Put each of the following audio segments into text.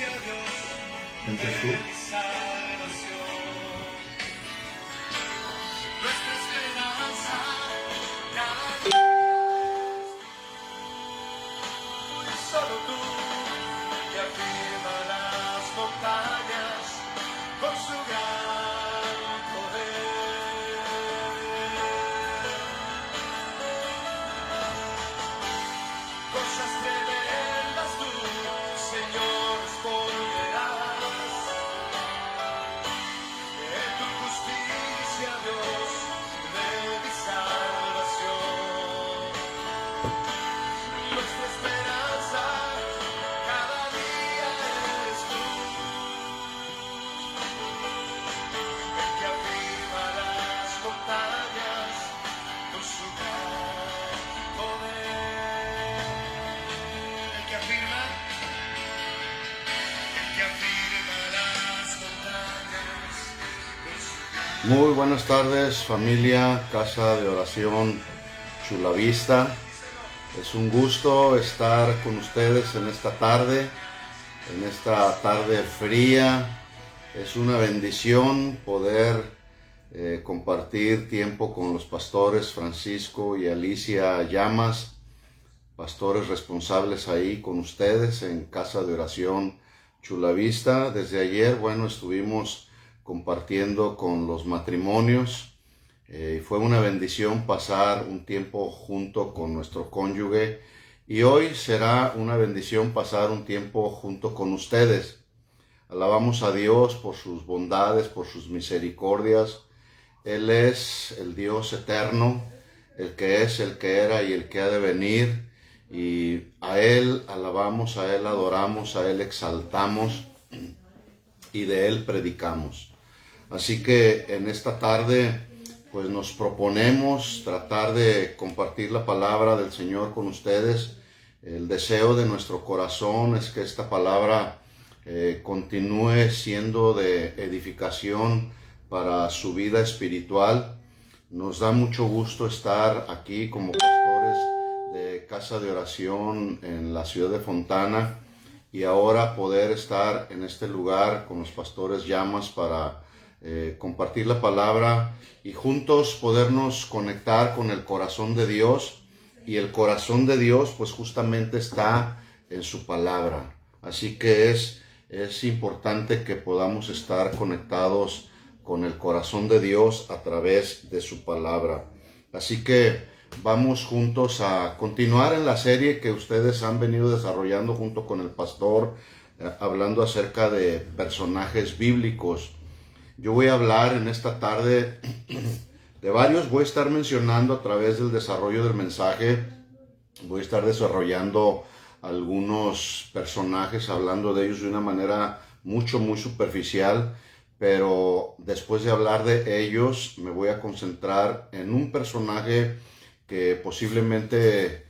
¿Entres tú? Solo tú que afirma las montañas con su gran poder. Cosas tremendas tú, Señor, responderás. En tu justicia, Dios, de mi salvación. Nuestra esperanza cada día eres tú, el que afirma las montañas con su gran poder. El que afirma las montañas con su gran. Muy buenas tardes, familia, Casa de Oración Chulavista. Es un gusto estar con ustedes en esta tarde fría. Es una bendición poder compartir tiempo con los pastores Francisco y Alicia Llamas, pastores responsables ahí con ustedes en Casa de Oración Chulavista. Desde ayer, estuvimos compartiendo con los matrimonios. Fue una bendición pasar un tiempo junto con nuestro cónyuge y hoy será una bendición pasar un tiempo junto con ustedes. Alabamos a Dios por sus bondades, por sus misericordias. Él es el Dios eterno, el que es, el que era y el que ha de venir. Y a Él alabamos, a Él adoramos, a Él exaltamos y de Él predicamos. Así que en esta tarde pues nos proponemos tratar de compartir la palabra del Señor con ustedes. El deseo de nuestro corazón es que esta palabra continúe siendo de edificación para su vida espiritual. Nos da mucho gusto estar aquí como pastores de Casa de Oración en la ciudad de Fontana y ahora poder estar en este lugar con los pastores Llamas para compartir la palabra y juntos podernos conectar con el corazón de Dios. Y el corazón de Dios pues justamente está en su palabra. Así que es importante que podamos estar conectados con el corazón de Dios a través de su palabra. Así que vamos juntos a continuar en la serie que ustedes han venido desarrollando junto con el pastor, hablando acerca de personajes bíblicos. Yo voy a hablar en esta tarde de varios, voy a estar mencionando a través del desarrollo del mensaje, voy a estar desarrollando algunos personajes, hablando de ellos de una manera muy superficial, pero después de hablar de ellos me voy a concentrar en un personaje que posiblemente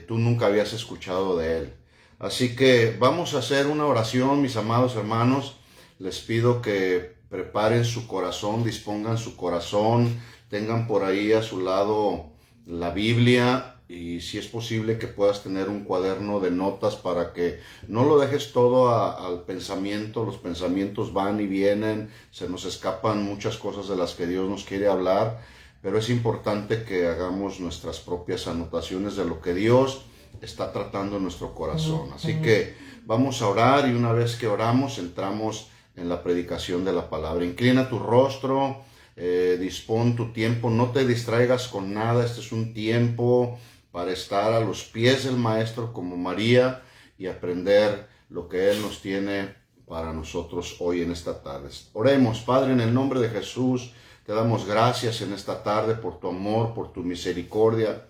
tú nunca habías escuchado de él. Así que vamos a hacer una oración, mis amados hermanos. Les pido que preparen su corazón, dispongan su corazón, tengan por ahí a su lado la Biblia y si es posible que puedas tener un cuaderno de notas para que no lo dejes todo al pensamiento. Los pensamientos van y vienen, se nos escapan muchas cosas de las que Dios nos quiere hablar, pero es importante que hagamos nuestras propias anotaciones de lo que Dios está tratando en nuestro corazón. Así que vamos a orar y una vez que oramos entramos en la predicación de la palabra. Inclina tu rostro, dispón tu tiempo, no te distraigas con nada. Este es un tiempo para estar a los pies del Maestro como María y aprender lo que Él nos tiene para nosotros hoy en esta tarde. Oremos. Padre, en el nombre de Jesús, te damos gracias en esta tarde por tu amor, por tu misericordia,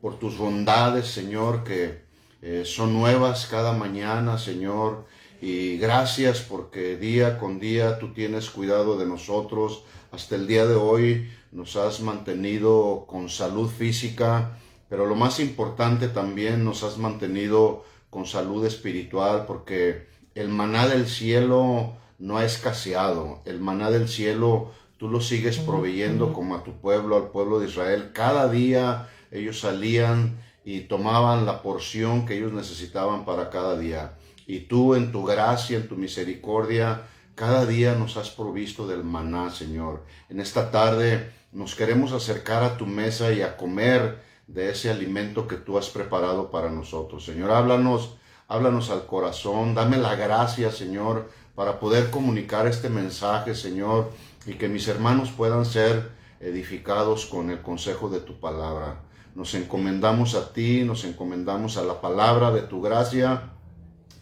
por tus bondades, Señor, que son nuevas cada mañana, Señor. Y gracias porque día con día tú tienes cuidado de nosotros. Hasta el día de hoy nos has mantenido con salud física, pero lo más importante también nos has mantenido con salud espiritual, porque el maná del cielo no ha escaseado. El maná del cielo tú lo sigues proveyendo como a tu pueblo, al pueblo de Israel. Cada día ellos salían y tomaban la porción que ellos necesitaban para cada día. Y tú en tu gracia, en tu misericordia, cada día nos has provisto del maná, Señor. En esta tarde nos queremos acercar a tu mesa y a comer de ese alimento que tú has preparado para nosotros. Señor, háblanos al corazón. Dame la gracia, Señor, para poder comunicar este mensaje, Señor, y que mis hermanos puedan ser edificados con el consejo de tu palabra. Nos encomendamos a ti, nos encomendamos a la palabra de tu gracia,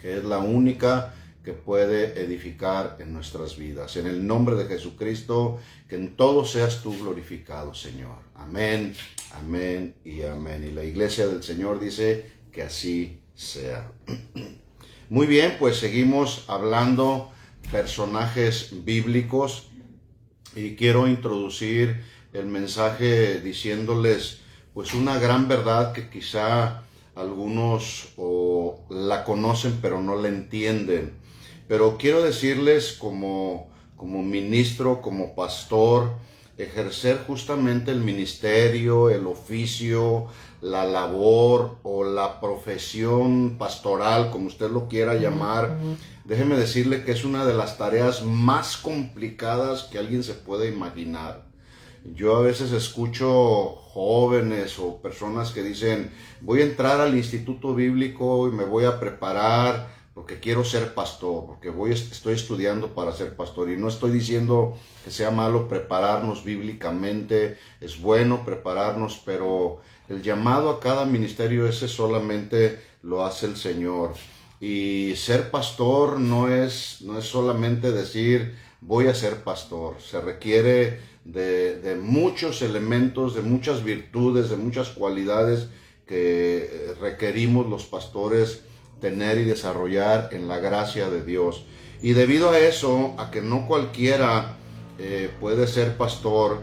que es la única que puede edificar en nuestras vidas. En el nombre de Jesucristo, que en todo seas tú glorificado, Señor. Amén, amén y amén. Y la iglesia del Señor dice que así sea. Muy bien, pues seguimos hablando personajes bíblicos y quiero introducir el mensaje diciéndoles pues una gran verdad que quizá algunos la conocen pero no la entienden. Pero quiero decirles como ministro, como pastor, ejercer justamente el ministerio, el oficio, la labor o la profesión pastoral, como usted lo quiera llamar. Déjeme decirle que es una de las tareas más complicadas que alguien se puede imaginar. Yo a veces escucho jóvenes o personas que dicen, voy a entrar al instituto bíblico y me voy a preparar porque quiero ser pastor, porque estoy estudiando para ser pastor. Y no estoy diciendo que sea malo prepararnos bíblicamente, es bueno prepararnos, pero el llamado a cada ministerio ese solamente lo hace el Señor. Y ser pastor no es solamente decir voy a ser pastor, se requiere de muchos elementos, de muchas virtudes, de muchas cualidades que requerimos los pastores tener y desarrollar en la gracia de Dios. Y debido a eso, a que no cualquiera puede ser pastor,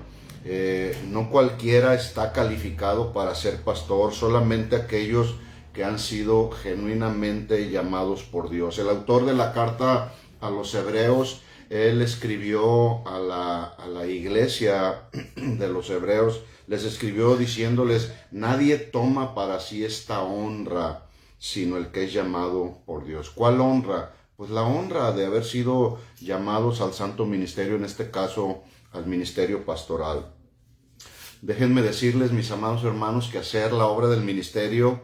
no cualquiera está calificado para ser pastor, solamente aquellos que han sido genuinamente llamados por Dios. El autor de la carta a los Hebreos, él escribió a la iglesia de los Hebreos, les escribió diciéndoles, nadie toma para sí esta honra, sino el que es llamado por Dios. ¿Cuál honra? Pues la honra de haber sido llamados al santo ministerio, en este caso al ministerio pastoral. Déjenme decirles, mis amados hermanos, que hacer la obra del ministerio,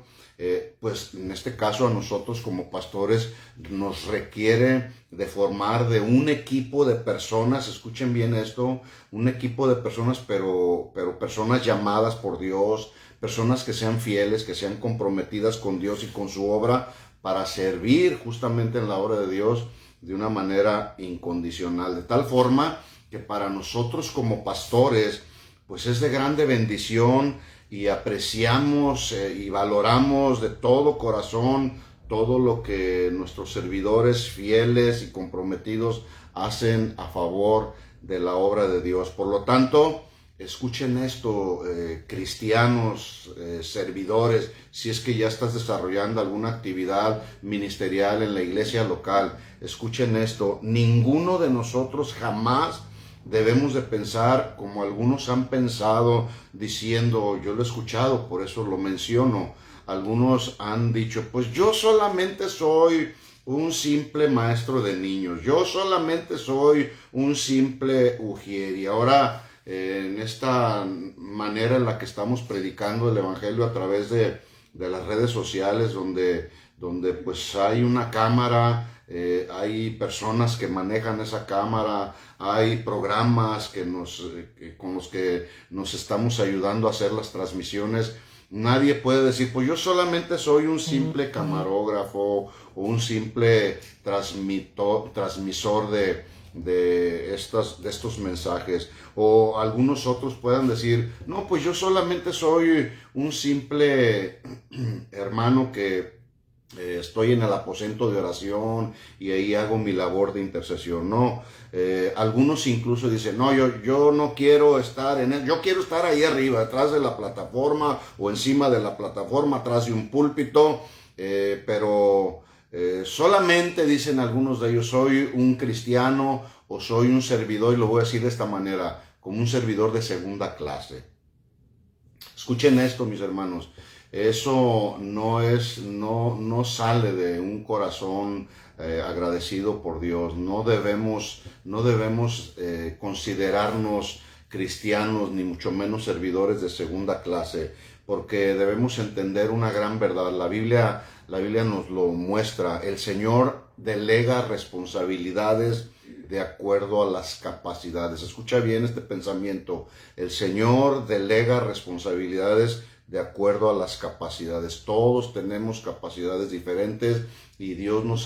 pues en este caso a nosotros como pastores nos requiere de formar de un equipo de personas, escuchen bien esto, un equipo de personas, pero personas llamadas por Dios, personas que sean fieles, que sean comprometidas con Dios y con su obra para servir justamente en la obra de Dios de una manera incondicional, de tal forma que para nosotros como pastores pues es de grande bendición y apreciamos y valoramos de todo corazón todo lo que nuestros servidores fieles y comprometidos hacen a favor de la obra de Dios. Por lo tanto, escuchen esto, cristianos, servidores, si es que ya estás desarrollando alguna actividad ministerial en la iglesia local, escuchen esto, ninguno de nosotros jamás debemos de pensar como algunos han pensado diciendo, yo lo he escuchado, por eso lo menciono, algunos han dicho, pues yo solamente soy un simple maestro de niños, yo solamente soy un simple ujier. Y ahora en esta manera en la que estamos predicando el evangelio a través de las redes sociales, donde pues hay una cámara, hay personas que manejan esa cámara, hay programas con los que nos estamos ayudando a hacer las transmisiones. Nadie puede decir, pues yo solamente soy un simple camarógrafo o un simple transmisor de estos mensajes. O algunos otros puedan decir, no, pues yo solamente soy un simple hermano que estoy en el aposento de oración y ahí hago mi labor de intercesión. No, algunos incluso dicen, no, yo no quiero estar yo quiero estar ahí arriba, atrás de la plataforma o encima de la plataforma, atrás de un púlpito, pero solamente, dicen algunos de ellos, soy un cristiano o soy un servidor, y lo voy a decir de esta manera, como un servidor de segunda clase. Escuchen esto, mis hermanos. Eso no sale de un corazón agradecido por Dios. No debemos considerarnos cristianos, ni mucho menos servidores de segunda clase, porque debemos entender una gran verdad. La Biblia nos lo muestra. El Señor delega responsabilidades de acuerdo a las capacidades. Escucha bien este pensamiento. El Señor delega responsabilidades de acuerdo a las capacidades. Todos tenemos capacidades diferentes y Dios nos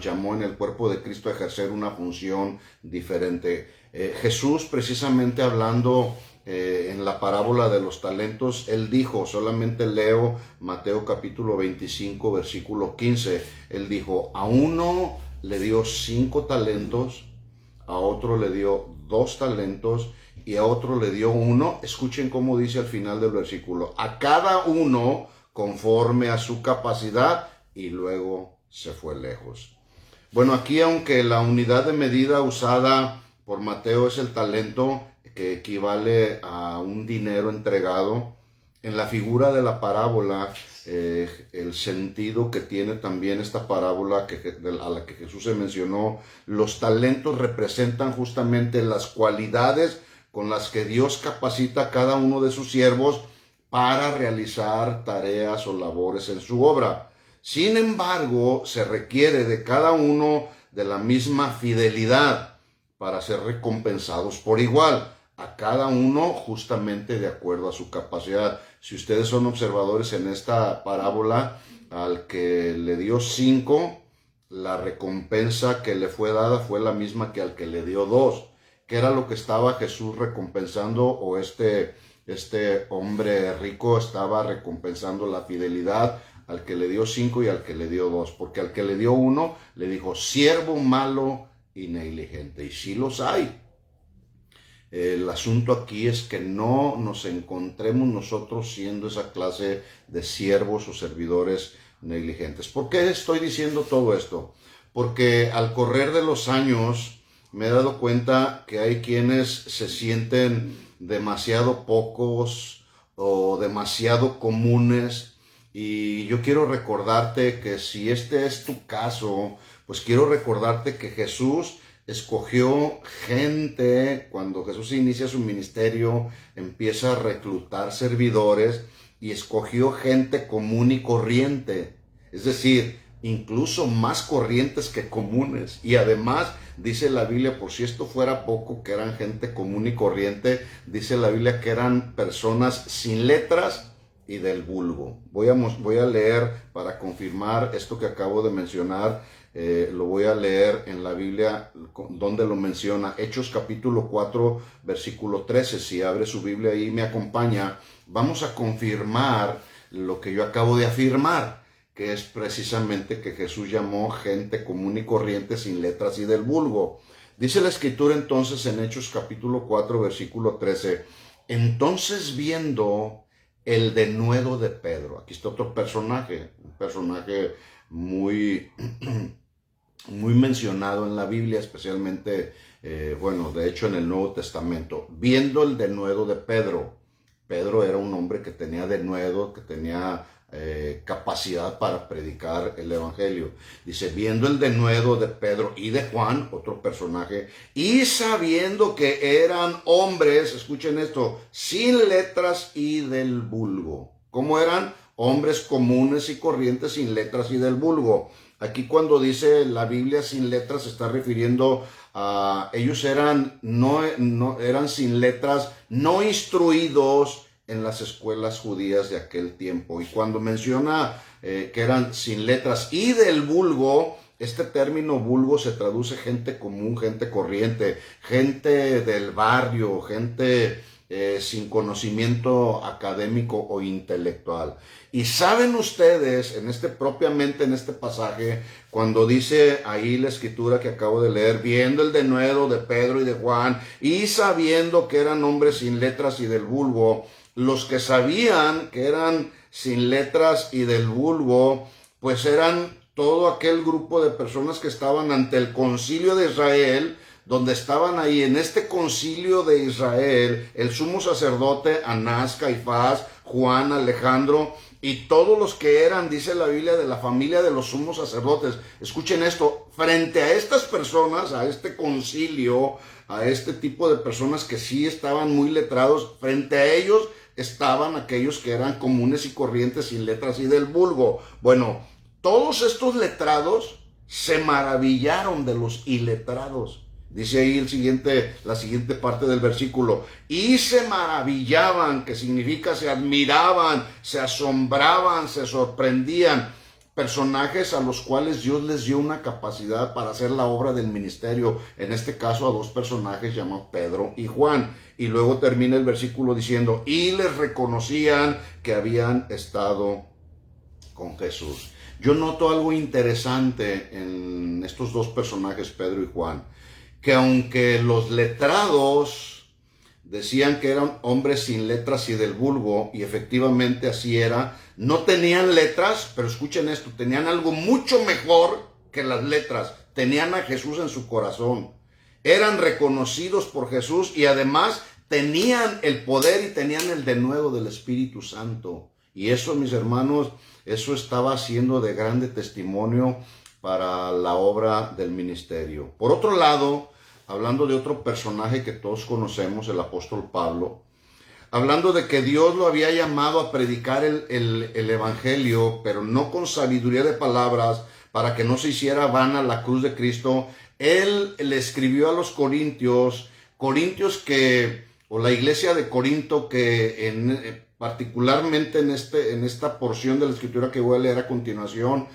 llamó en el cuerpo de Cristo a ejercer una función diferente. Jesús, precisamente hablando en la parábola de los talentos, él dijo, solamente leo Mateo capítulo 25, versículo 15, él dijo, a uno le dio 5 talentos, a otro le dio 2 talentos y a otro le dio 1. Escuchen cómo dice al final del versículo, a cada uno conforme a su capacidad, y luego se fue lejos. Bueno, aquí aunque la unidad de medida usada por Mateo es el talento, que equivale a un dinero entregado, en la figura de la parábola, el sentido que tiene también esta parábola a la que Jesús se mencionó, los talentos representan justamente las cualidades con las que Dios capacita a cada uno de sus siervos para realizar tareas o labores en su obra. Sin embargo, se requiere de cada uno de la misma fidelidad para ser recompensados por igual, a cada uno justamente de acuerdo a su capacidad. Si ustedes son observadores en esta parábola, al que le dio 5, la recompensa que le fue dada fue la misma que al que le dio 2. ¿Qué era lo que estaba Jesús recompensando? O este hombre rico estaba recompensando la fidelidad al que le dio 5 y al que le dio 2. Porque al que le dio 1 le dijo, siervo malo y negligente. Y sí los hay. El asunto aquí es que no nos encontremos nosotros siendo esa clase de siervos o servidores negligentes. ¿Por qué estoy diciendo todo esto? Porque al correr de los años me he dado cuenta que hay quienes se sienten demasiado pocos o demasiado comunes, y yo quiero recordarte que si este es tu caso, pues quiero recordarte que Jesús escogió gente. Cuando Jesús inicia su ministerio, empieza a reclutar servidores y escogió gente común y corriente, es decir, incluso más corrientes que comunes. Y además dice la Biblia, por si esto fuera poco, que eran gente común y corriente, dice la Biblia que eran personas sin letras y del vulgo. Voy a leer para confirmar esto que acabo de mencionar. Lo voy a leer en la Biblia donde lo menciona. Hechos capítulo 4, versículo 13. Si abre su Biblia ahí y me acompaña, vamos a confirmar lo que yo acabo de afirmar, que es precisamente que Jesús llamó gente común y corriente, sin letras y del vulgo. Dice la Escritura entonces en Hechos capítulo 4, versículo 13. Entonces, viendo el denuedo de Pedro, aquí está otro personaje, un personaje muy mencionado en la Biblia, especialmente, de hecho en el Nuevo Testamento. Viendo el denuedo de Pedro. Pedro era un hombre que tenía denuedo, que tenía capacidad para predicar el evangelio. Dice, viendo el denuedo de Pedro y de Juan, otro personaje, y sabiendo que eran hombres, escuchen esto, sin letras y del vulgo. ¿Cómo eran? Hombres comunes y corrientes, sin letras y del vulgo. Aquí cuando dice la Biblia sin letras, se está refiriendo a ellos eran sin letras, no instruidos en las escuelas judías de aquel tiempo. Y cuando menciona que eran sin letras y del vulgo, este término vulgo se traduce gente común, gente corriente, gente del barrio, gente sin conocimiento académico o intelectual. Y saben ustedes, propiamente en este pasaje, cuando dice ahí la escritura que acabo de leer, viendo el denuedo de Pedro y de Juan, y sabiendo que eran hombres sin letras y del vulgo, los que sabían que eran sin letras y del vulgo, pues eran todo aquel grupo de personas que estaban ante el concilio de Israel, donde estaban ahí en este concilio de Israel, el sumo sacerdote Anás, Caifás, Juan, Alejandro, y todos los que eran, dice la Biblia, de la familia de los sumos sacerdotes. Escuchen esto, frente a estas personas, a este concilio, a este tipo de personas que sí estaban muy letrados, frente a ellos estaban aquellos que eran comunes y corrientes, sin letras y del vulgo. Bueno, todos estos letrados se maravillaron de los iletrados. Dice ahí la siguiente parte del versículo. Y se maravillaban, que significa se admiraban, se asombraban, se sorprendían. Personajes a los cuales Dios les dio una capacidad para hacer la obra del ministerio. En este caso a dos personajes llamados Pedro y Juan. Y luego termina el versículo diciendo, y les reconocían que habían estado con Jesús. Yo noto algo interesante en estos dos personajes, Pedro y Juan, que aunque los letrados decían que eran hombres sin letras y del vulgo, y efectivamente así era, no tenían letras, pero escuchen esto, tenían algo mucho mejor que las letras, tenían a Jesús en su corazón, eran reconocidos por Jesús y además tenían el poder y tenían el denuedo del Espíritu Santo. Y eso, mis hermanos, eso estaba siendo de grande testimonio para la obra del ministerio. Por otro lado, hablando de otro personaje que todos conocemos, el apóstol Pablo, hablando de que Dios lo había llamado a predicar el Evangelio, pero no con sabiduría de palabras, para que no se hiciera vana la cruz de Cristo, él le escribió a los corintios o la iglesia de Corinto, que particularmente en esta porción de la escritura que voy a leer a continuación,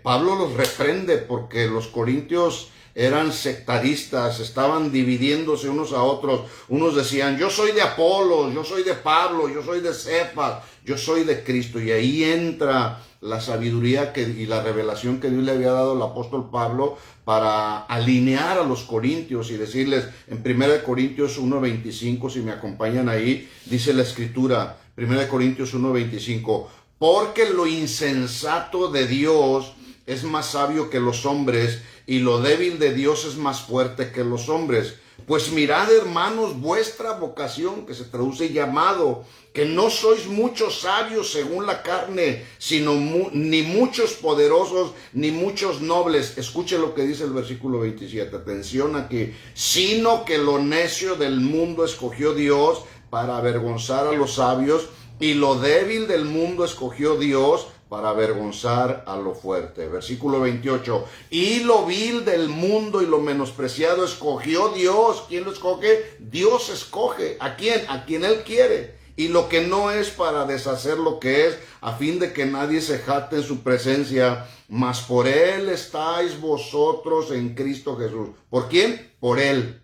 Pablo los reprende porque los corintios eran sectaristas, estaban dividiéndose unos a otros. Unos decían, yo soy de Apolos, yo soy de Pablo, yo soy de Cefas, yo soy de Cristo. Y ahí entra la sabiduría y la revelación que Dios le había dado al apóstol Pablo para alinear a los corintios y decirles en 1 Corintios 1:25, si me acompañan ahí, dice la escritura, 1 Corintios 1:25, porque lo insensato de Dios es más sabio que los hombres, y lo débil de Dios es más fuerte que los hombres. Pues mirad, hermanos, vuestra vocación, que se traduce llamado, que no sois muchos sabios según la carne, sino ni muchos poderosos, ni muchos nobles. Escuche lo que dice el versículo 27, atención aquí. Sino que lo necio del mundo escogió Dios para avergonzar a los sabios, y lo débil del mundo escogió Dios para avergonzar a lo fuerte. Versículo 28. Y lo vil del mundo y lo menospreciado escogió Dios. ¿Quién lo escoge? Dios escoge. ¿A quién? A quien Él quiere. Y lo que no es, para deshacer lo que es, a fin de que nadie se jacte en su presencia. Mas por Él estáis vosotros en Cristo Jesús. ¿Por quién? Por Él.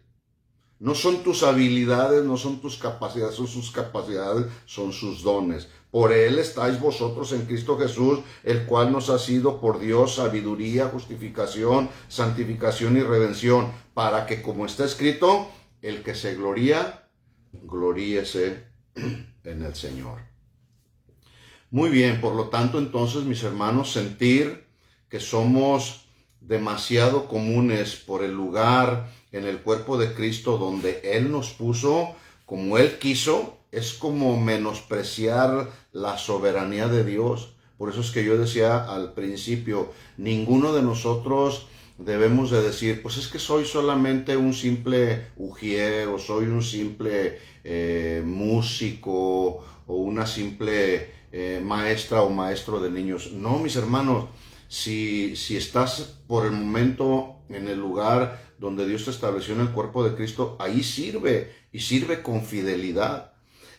No son tus habilidades, no son tus capacidades, son sus capacidades, son sus dones. Por Él estáis vosotros en Cristo Jesús, el cual nos ha sido por Dios sabiduría, justificación, santificación y redención, para que, como está escrito, el que se gloría, gloríese en el Señor. Muy bien, por lo tanto, entonces, mis hermanos, sentir que somos demasiado comunes por el lugar en el cuerpo de Cristo donde Él nos puso como Él quiso, es como menospreciar la soberanía de Dios. Por eso es que yo decía al principio, ninguno de nosotros debemos de decir, pues es que soy solamente un simple ujier, o soy un simple músico, o una simple maestra o maestro de niños. No, mis hermanos, si estás por el momento en el lugar donde Dios te estableció en el cuerpo de Cristo, ahí sirve, y sirve con fidelidad.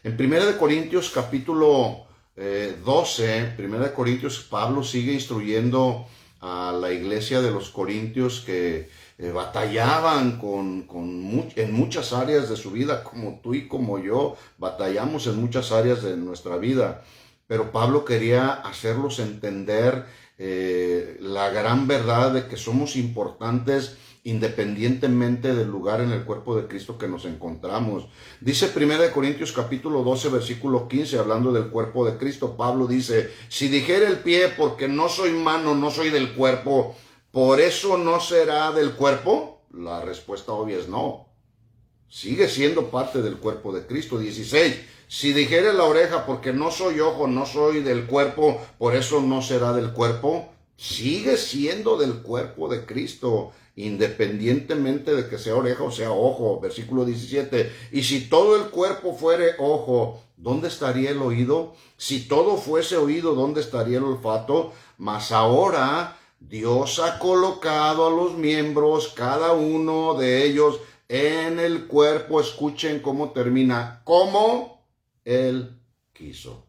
En 1 Corintios capítulo 12, 1 Corintios, Pablo sigue instruyendo a la iglesia de los corintios que batallaban en muchas áreas de su vida, como tú y como yo, batallamos en muchas áreas de nuestra vida. Pero Pablo quería hacerlos entender la gran verdad de que somos importantes independientemente del lugar en el cuerpo de Cristo que nos encontramos. Dice 1 Corintios capítulo 12, versículo 15, hablando del cuerpo de Cristo, Pablo dice, si dijera el pie, porque no soy mano, no soy del cuerpo, ¿por eso no será del cuerpo? La respuesta obvia es no. sigue siendo parte del cuerpo de Cristo. 16. Si dijere la oreja, porque no soy ojo, no soy del cuerpo, por eso no será del cuerpo, sigue siendo del cuerpo de Cristo, independientemente de que sea oreja o sea ojo. Versículo 17. Y si todo el cuerpo fuere ojo, ¿dónde estaría el oído? Si todo fuese oído, ¿dónde estaría el olfato? Mas ahora Dios ha colocado a los miembros, cada uno de ellos, en el cuerpo. Escuchen cómo termina. Como Él quiso.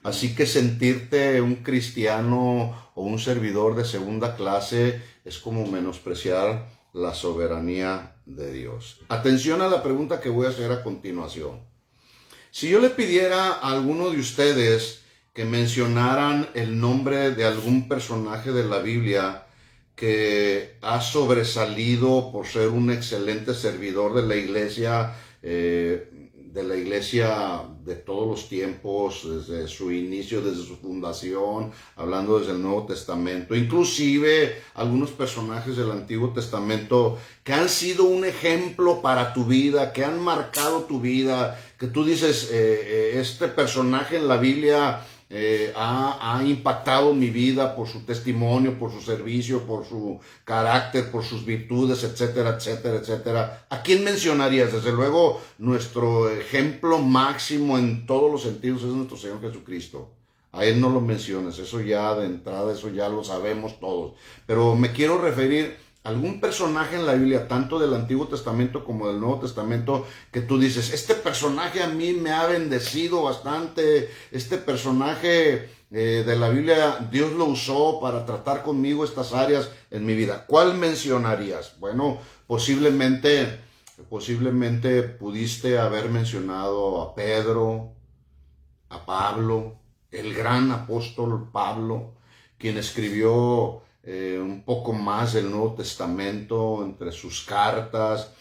Así que sentirte un cristiano o un servidor de segunda clase es como menospreciar la soberanía de Dios. Atención a la pregunta que voy a hacer a continuación. Si yo le pidiera a alguno de ustedes que mencionaran el nombre de algún personaje de la Biblia que ha sobresalido por ser un excelente servidor de la iglesia de todos los tiempos, desde su inicio, desde su fundación, hablando desde el Nuevo Testamento, inclusive algunos personajes del Antiguo Testamento que han sido un ejemplo para tu vida, que han marcado tu vida, que tú dices, este personaje en la Biblia ha impactado mi vida por su testimonio, por su servicio, por su carácter, por sus virtudes, etcétera, etcétera, etcétera. ¿A quién mencionarías? Desde luego, nuestro ejemplo máximo en todos los sentidos es nuestro Señor Jesucristo. A Él no lo menciones, eso ya de entrada, eso ya lo sabemos todos. Pero me quiero referir a algún personaje en la Biblia, tanto del Antiguo Testamento como del Nuevo Testamento, que tú dices, este personaje a mí me ha bendecido bastante, este personaje de la Biblia, Dios lo usó para tratar conmigo estas áreas en mi vida. ¿Cuál mencionarías? Bueno, posiblemente pudiste haber mencionado a Pedro, a Pablo, el gran apóstol Pablo, quien escribió un poco más del Nuevo Testamento entre sus cartas,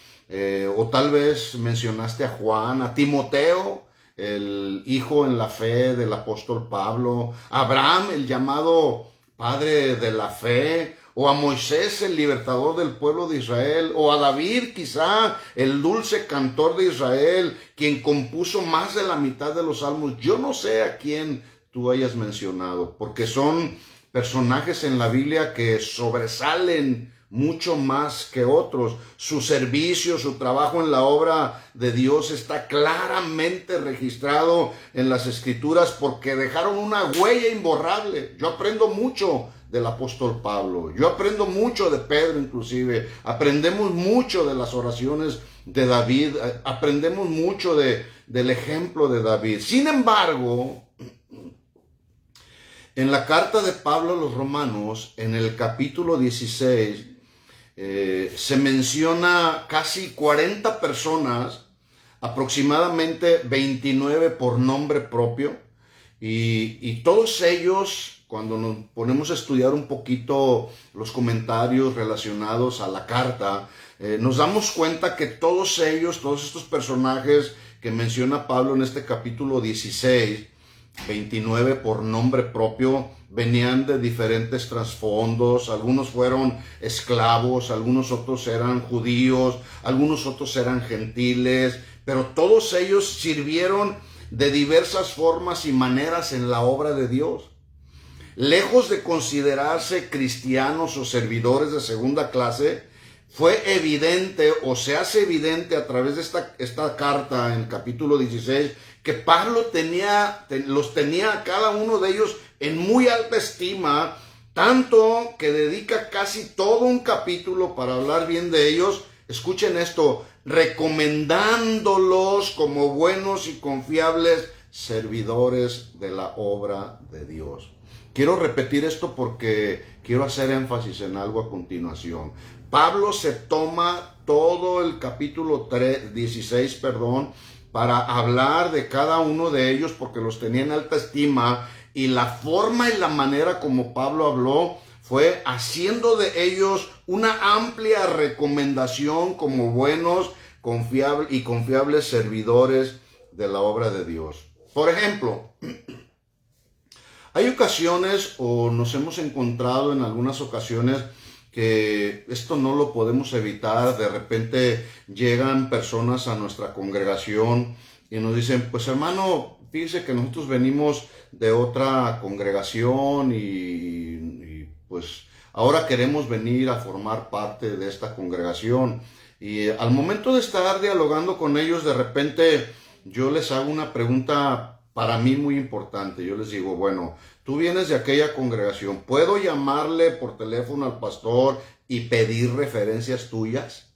o tal vez mencionaste a Juan, a Timoteo, el hijo en la fe del apóstol Pablo, a Abraham, el llamado padre de la fe, o a Moisés, el libertador del pueblo de Israel, o a David, quizá el dulce cantor de Israel, quien compuso más de la mitad de los salmos. Yo no sé a quién tú hayas mencionado, porque son personajes en la Biblia que sobresalen mucho más que otros. Su servicio, su trabajo en la obra de Dios está claramente registrado en las Escrituras porque dejaron una huella imborrable. Yo aprendo mucho del apóstol Pablo, yo aprendo mucho de Pedro inclusive, aprendemos mucho de las oraciones de David, aprendemos mucho del ejemplo de David. Sin embargo, en la carta de Pablo a los Romanos, en el capítulo 16, se menciona casi 40 personas, aproximadamente 29 por nombre propio, y todos ellos, cuando nos ponemos a estudiar un poquito los comentarios relacionados a la carta, nos damos cuenta que todos ellos, todos estos personajes que menciona Pablo en este capítulo 16, 29 por nombre propio, venían de diferentes trasfondos. Algunos fueron esclavos, algunos otros eran judíos, algunos otros eran gentiles, pero todos ellos sirvieron de diversas formas y maneras en la obra de Dios. Lejos de considerarse cristianos o servidores de segunda clase, fue evidente o se hace evidente a través de esta carta en el capítulo 16 que Pablo los tenía a cada uno de ellos en muy alta estima, tanto que dedica casi todo un capítulo para hablar bien de ellos. Escuchen esto, recomendándolos como buenos y confiables servidores de la obra de Dios. Quiero repetir esto porque quiero hacer énfasis en algo a continuación. Pablo se toma todo el capítulo 16, para hablar de cada uno de ellos porque los tenía en alta estima, y la forma y la manera como Pablo habló fue haciendo de ellos una amplia recomendación como buenos y confiables servidores de la obra de Dios. Por ejemplo, hay ocasiones, o nos hemos encontrado en algunas ocasiones, que esto no lo podemos evitar. De repente llegan personas a nuestra congregación y nos dicen, pues hermano, fíjese que nosotros venimos de otra congregación y pues ahora queremos venir a formar parte de esta congregación. Y al momento de estar dialogando con ellos, de repente yo les hago una pregunta para mí muy importante. Yo les digo, bueno, tú vienes de aquella congregación, ¿puedo llamarle por teléfono al pastor y pedir referencias tuyas?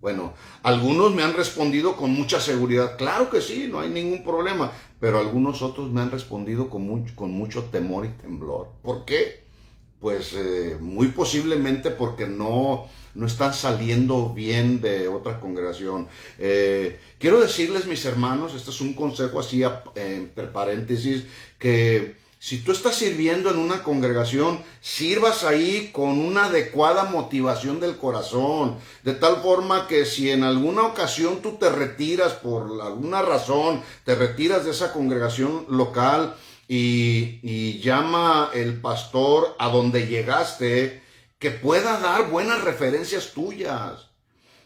Bueno, algunos me han respondido con mucha seguridad, claro que sí, no hay ningún problema, pero algunos otros me han respondido con mucho temor y temblor. ¿Por qué? Pues muy posiblemente porque no están saliendo bien de otra congregación. Quiero decirles, mis hermanos, este es un consejo así entre paréntesis, que si tú estás sirviendo en una congregación, sirvas ahí con una adecuada motivación del corazón, de tal forma que si en alguna ocasión tú te retiras por alguna razón, te retiras de esa congregación local, y llama el pastor a donde llegaste, que pueda dar buenas referencias tuyas.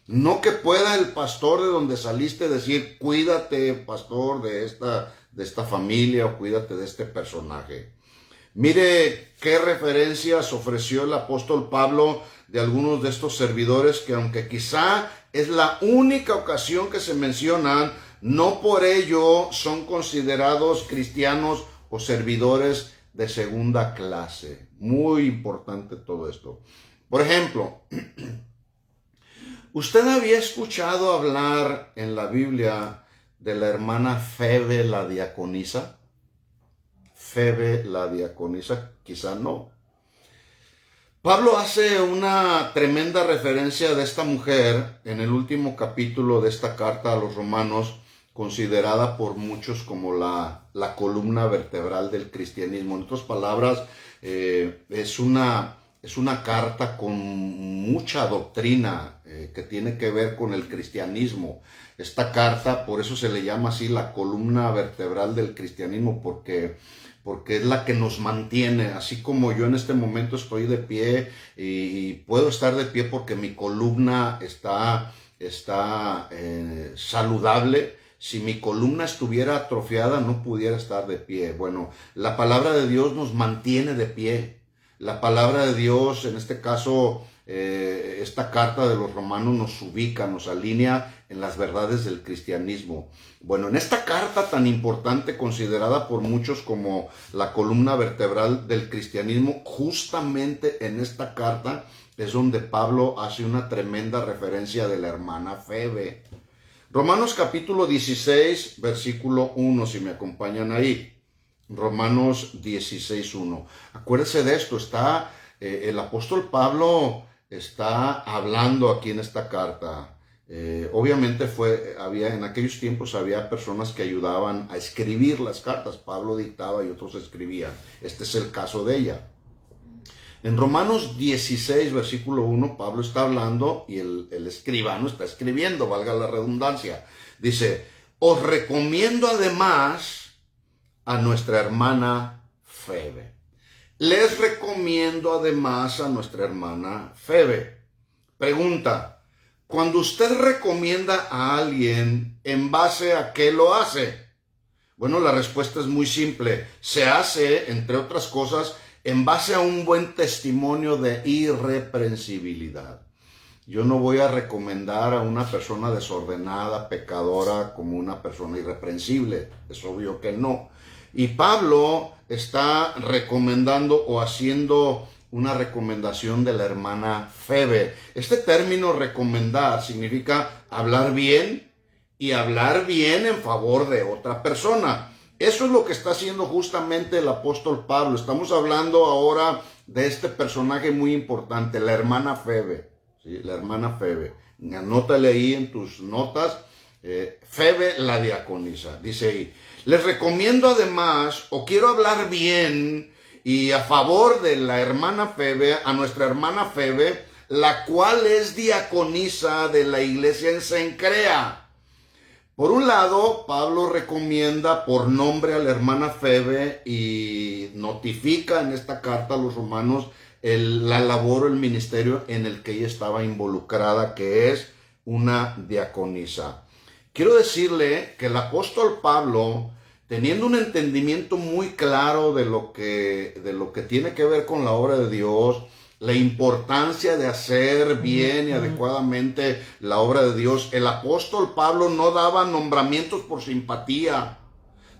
No que pueda el pastor de donde saliste decir, cuídate, pastor, de esta familia, o cuídate de este personaje. Mire qué referencias ofreció el apóstol Pablo de algunos de estos servidores, que aunque quizá es la única ocasión que se mencionan, no por ello son considerados cristianos o servidores de segunda clase. Muy importante todo esto. Por ejemplo, ¿usted había escuchado hablar en la Biblia de la hermana Febe la diaconisa? Febe la diaconisa, quizá no. Pablo hace una tremenda referencia de esta mujer en el último capítulo de esta carta a los Romanos, considerada por muchos como la columna vertebral del cristianismo. En otras palabras, es una carta con mucha doctrina que tiene que ver con el cristianismo. Esta carta, por eso se le llama así la columna vertebral del cristianismo, porque es la que nos mantiene. Así como yo en este momento estoy de pie y puedo estar de pie porque mi columna está saludable. Si mi columna estuviera atrofiada, no pudiera estar de pie. Bueno, la palabra de Dios nos mantiene de pie. La palabra de Dios, en este caso, esta carta de los Romanos nos ubica, nos alinea en las verdades del cristianismo. Bueno, en esta carta tan importante, considerada por muchos como la columna vertebral del cristianismo, justamente en esta carta es donde Pablo hace una tremenda referencia de la hermana Febe. Romanos capítulo 16, versículo 1, si me acompañan ahí. Romanos 16, 1. Acuérdense de esto, el apóstol Pablo está hablando aquí en esta carta. Obviamente en aquellos tiempos había personas que ayudaban a escribir las cartas. Pablo dictaba y otros escribían. Este es el caso de ella. En Romanos 16, versículo 1, Pablo está hablando y el escribano está escribiendo, valga la redundancia. Dice, os recomiendo además a nuestra hermana Febe. Les recomiendo además a nuestra hermana Febe. Pregunta, cuando usted recomienda a alguien, ¿en base a qué lo hace? Bueno, la respuesta es muy simple. Se hace, entre otras cosas, en base a un buen testimonio de irreprensibilidad. Yo no voy a recomendar a una persona desordenada, pecadora, como una persona irreprensible. Es obvio que no. Y Pablo está recomendando o haciendo una recomendación de la hermana Febe. Este término recomendar significa hablar bien y hablar bien en favor de otra persona. Eso es lo que está haciendo justamente el apóstol Pablo. Estamos hablando ahora de este personaje muy importante, la hermana Febe. ¿Sí? La hermana Febe. Anótale ahí en tus notas, Febe la diaconisa. Dice ahí, les recomiendo además, o quiero hablar bien y a favor de la hermana Febe, a nuestra hermana Febe, la cual es diaconisa de la iglesia en Cencrea. Por un lado, Pablo recomienda por nombre a la hermana Febe y notifica en esta carta a los romanos la labor o el ministerio en el que ella estaba involucrada, que es una diaconisa. Quiero decirle que el apóstol Pablo, teniendo un entendimiento muy claro de lo que tiene que ver con la obra de Dios, la importancia de hacer bien y adecuadamente la obra de Dios, el apóstol Pablo no daba nombramientos por simpatía,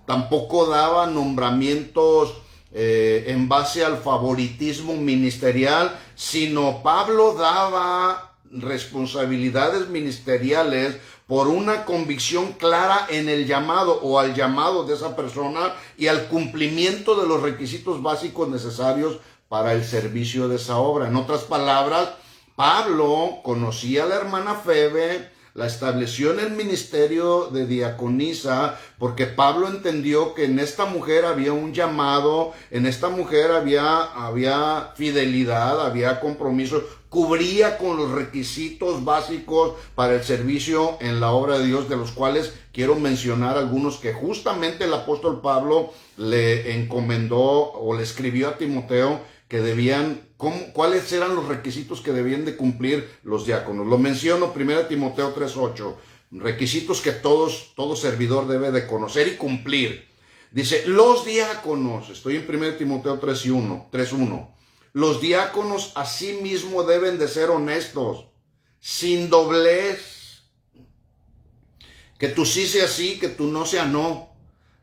tampoco daba nombramientos en base al favoritismo ministerial, sino Pablo daba responsabilidades ministeriales por una convicción clara en el llamado o al llamado de esa persona y al cumplimiento de los requisitos básicos necesarios para el servicio de esa obra. En otras palabras, Pablo conocía a la hermana Febe, la estableció en el ministerio de diaconisa, porque Pablo entendió que en esta mujer había un llamado, en esta mujer había fidelidad, había compromiso, cubría con los requisitos básicos para el servicio en la obra de Dios, de los cuales quiero mencionar algunos que justamente el apóstol Pablo le encomendó o le escribió a Timoteo, que cuáles eran los requisitos que debían de cumplir los diáconos. Lo menciono 1 Timoteo 3:8, requisitos que todo servidor debe de conocer y cumplir. Dice, los diáconos, estoy en 1 Timoteo 3:1, los diáconos asimismo deben de ser honestos, sin doblez, que tú sí sea sí, que tú no sea no,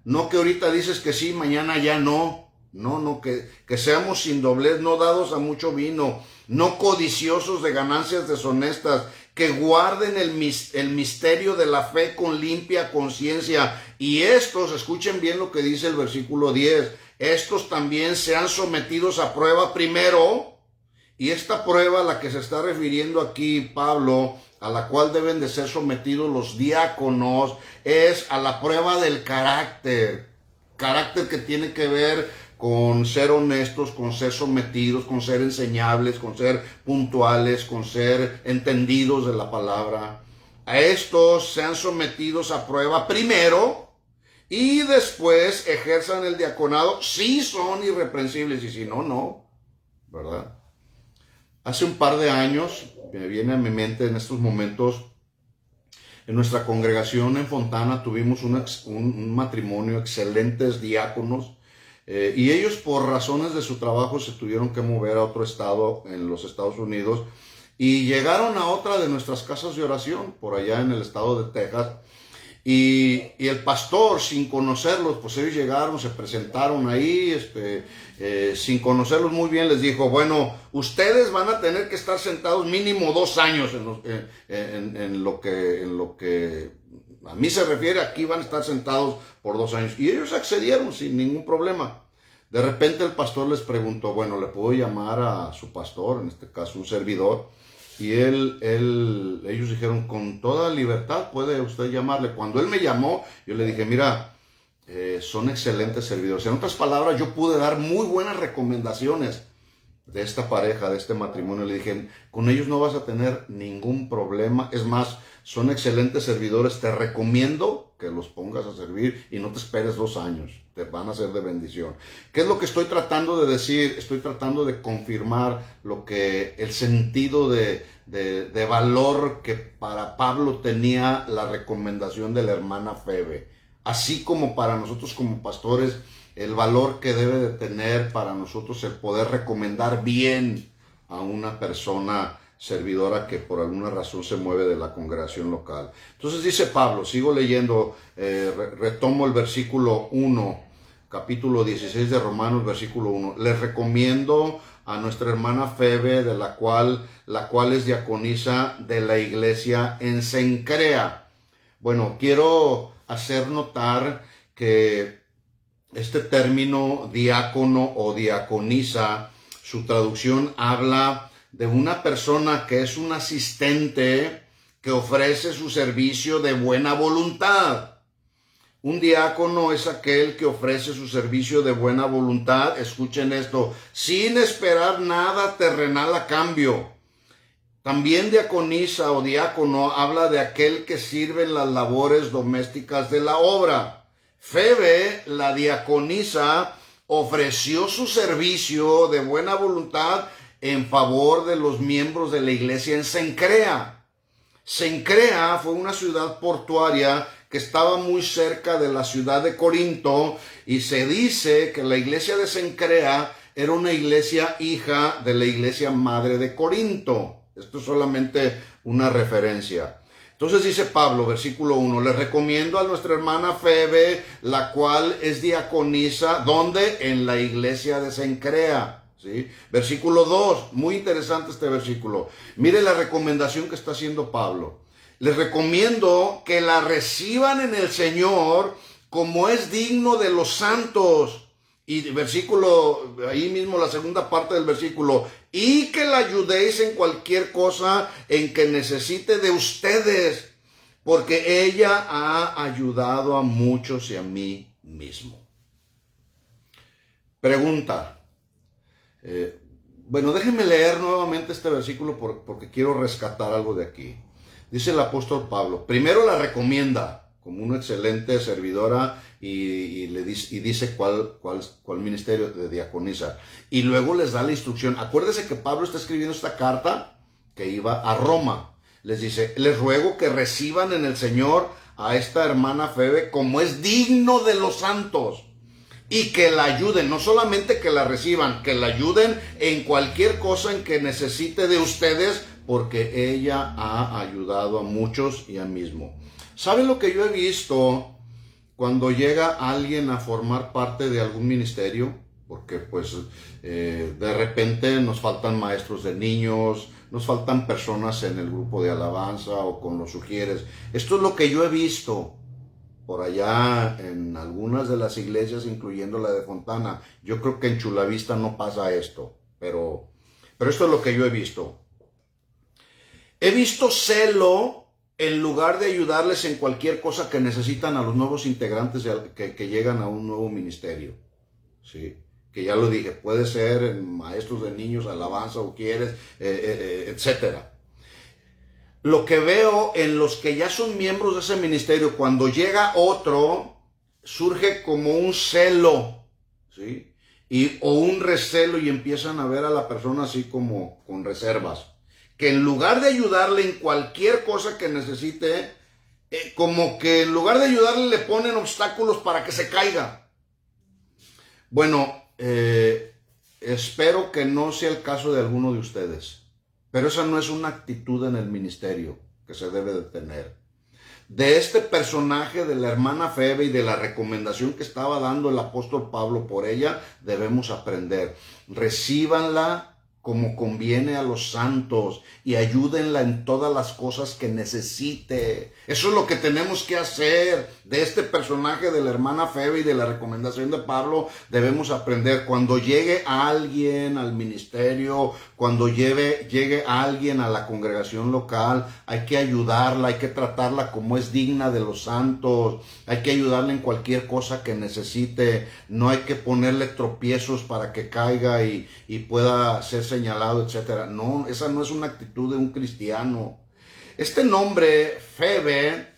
no que ahorita dices que sí, mañana ya no. No, que seamos sin doblez, no dados a mucho vino, no codiciosos de ganancias deshonestas, que guarden el misterio de la fe con limpia conciencia. Y estos, escuchen bien lo que dice el versículo 10, estos también sean sometidos a prueba primero. Y esta prueba a la que se está refiriendo aquí Pablo, a la cual deben de ser sometidos los diáconos, es a la prueba del carácter que tiene que ver con ser honestos, con ser sometidos, con ser enseñables, con ser puntuales, con ser entendidos de la palabra. A estos sean sometidos a prueba primero y después ejerzan el diaconado si son irreprensibles, y si no, no, ¿verdad? Hace un par de años, me viene a mi mente en estos momentos, en nuestra congregación en Fontana tuvimos un matrimonio, excelentes diáconos, y ellos por razones de su trabajo se tuvieron que mover a otro estado en los Estados Unidos y llegaron a otra de nuestras casas de oración por allá en el estado de Texas. Y el pastor, sin conocerlos, pues ellos llegaron, se presentaron ahí, sin conocerlos muy bien, les dijo, bueno, ustedes van a tener que estar sentados mínimo 2 años en lo que a mí se refiere, aquí van a estar sentados por 2 años. Y ellos accedieron sin ningún problema. De repente el pastor les preguntó, bueno, ¿le puedo llamar a su pastor, en este caso un servidor? Y ellos dijeron, con toda libertad puede usted llamarle. Cuando él me llamó, yo le dije, mira, son excelentes servidores. En otras palabras, yo pude dar muy buenas recomendaciones de esta pareja, de este matrimonio. Le dije, con ellos no vas a tener ningún problema. Es más, son excelentes servidores. Te recomiendo que los pongas a servir y no te esperes 2 años. Te van a ser de bendición. ¿Qué es lo que estoy tratando de decir? Estoy tratando de confirmar el sentido de valor que para Pablo tenía la recomendación de la hermana Febe. Así como para nosotros como pastores, el valor que debe de tener para nosotros el poder recomendar bien a una persona servidora que por alguna razón se mueve de la congregación local. Entonces dice Pablo, sigo leyendo, retomo el versículo 1, capítulo 16 de Romanos, versículo 1. Les recomiendo a nuestra hermana Febe, la cual es diaconisa de la iglesia en Cencrea. Bueno, quiero hacer notar que este término diácono o diaconisa, su traducción habla de una persona que es un asistente que ofrece su servicio de buena voluntad. Un diácono es aquel que ofrece su servicio de buena voluntad, escuchen esto, sin esperar nada terrenal a cambio. También diaconisa o diácono habla de aquel que sirve en las labores domésticas de la obra. Febe, la diaconisa, ofreció su servicio de buena voluntad en favor de los miembros de la iglesia en Cencrea. Cencrea fue una ciudad portuaria que estaba muy cerca de la ciudad de Corinto, y se dice que la iglesia de Cencrea era una iglesia hija de la iglesia madre de Corinto. Esto es solamente una referencia. Entonces dice Pablo, versículo 1, les recomiendo a nuestra hermana Febe, la cual es diaconisa, ¿dónde? En la iglesia de Cencrea. ¿Sí? Versículo 2, muy interesante este versículo. Mire la recomendación que está haciendo Pablo. Les recomiendo que la reciban en el Señor como es digno de los santos. Y versículo, ahí mismo la segunda parte del versículo, y que la ayudéis en cualquier cosa en que necesite de ustedes, porque ella ha ayudado a muchos y a mí mismo. Pregunta. Bueno, déjenme leer nuevamente este versículo porque quiero rescatar algo de aquí. Dice el apóstol Pablo, primero la recomienda como una excelente servidora y dice cuál ministerio de diaconisa. Y luego les da la instrucción. Acuérdese que Pablo está escribiendo esta carta que iba a Roma. Les dice, les ruego que reciban en el Señor a esta hermana Febe como es digno de los santos. Y que la ayuden, no solamente que la reciban, que la ayuden en cualquier cosa en que necesite de ustedes, porque ella ha ayudado a muchos y a mí mismo. ¿Saben lo que yo he visto cuando llega alguien a formar parte de algún ministerio? Porque pues de repente nos faltan maestros de niños, nos faltan personas en el grupo de alabanza o con los sugieres. Esto es lo que yo he visto por allá en algunas de las iglesias, incluyendo la de Fontana. Yo creo que en Chulavista no pasa esto, pero esto es lo que yo he visto. He visto celo en lugar de ayudarles en cualquier cosa que necesitan a los nuevos integrantes que llegan a un nuevo ministerio. ¿Sí? Que ya lo dije, puede ser maestros de niños, alabanza o quieres, etcétera. Lo que veo en los que ya son miembros de ese ministerio, cuando llega otro, surge como un celo, ¿sí? O un recelo, y empiezan a ver a la persona así como con reservas. Que en lugar de ayudarle en cualquier cosa que necesite, como que en lugar de ayudarle le ponen obstáculos para que se caiga. Bueno, espero que no sea el caso de alguno de ustedes. Pero esa no es una actitud en el ministerio que se debe de tener. De este personaje de la hermana Febe y de la recomendación que estaba dando el apóstol Pablo por ella, debemos aprender. Recíbanla como conviene a los santos y ayúdenla en todas las cosas que necesite. Eso es lo que tenemos que hacer. De este personaje de la hermana Febe y de la recomendación de Pablo debemos aprender. Cuando llegue alguien al ministerio, cuando llegue alguien a la congregación local, hay que ayudarla, hay que tratarla como es digna de los santos, hay que ayudarla en cualquier cosa que necesite. No hay que ponerle tropiezos para que caiga y pueda ser señalado, etcétera. No, esa no es una actitud de un cristiano. Este nombre, Febe,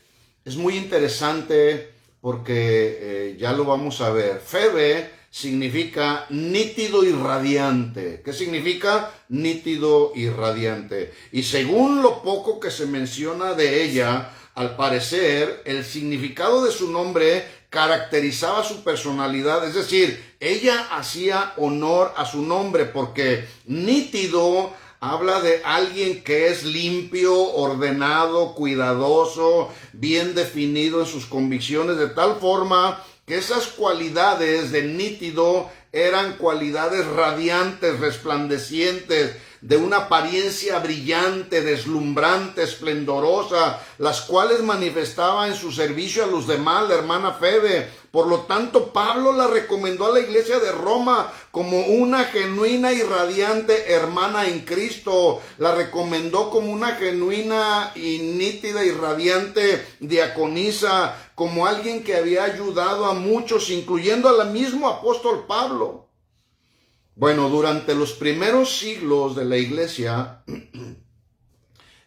es muy interesante porque ya lo vamos a ver. Febe significa nítido y radiante. ¿Qué significa? Nítido y radiante. Y según lo poco que se menciona de ella, al parecer, el significado de su nombre caracterizaba su personalidad, es decir, ella hacía honor a su nombre, porque nítido habla de alguien que es limpio, ordenado, cuidadoso, bien definido en sus convicciones, de tal forma que esas cualidades de nítido eran cualidades radiantes, resplandecientes, de una apariencia brillante, deslumbrante, esplendorosa, las cuales manifestaba en su servicio a los demás, la hermana Febe. Por lo tanto, Pablo la recomendó a la iglesia de Roma como una genuina y radiante hermana en Cristo. La recomendó como una genuina y nítida y radiante diaconisa, como alguien que había ayudado a muchos, incluyendo al mismo apóstol Pablo. Bueno, durante los primeros siglos de la iglesia,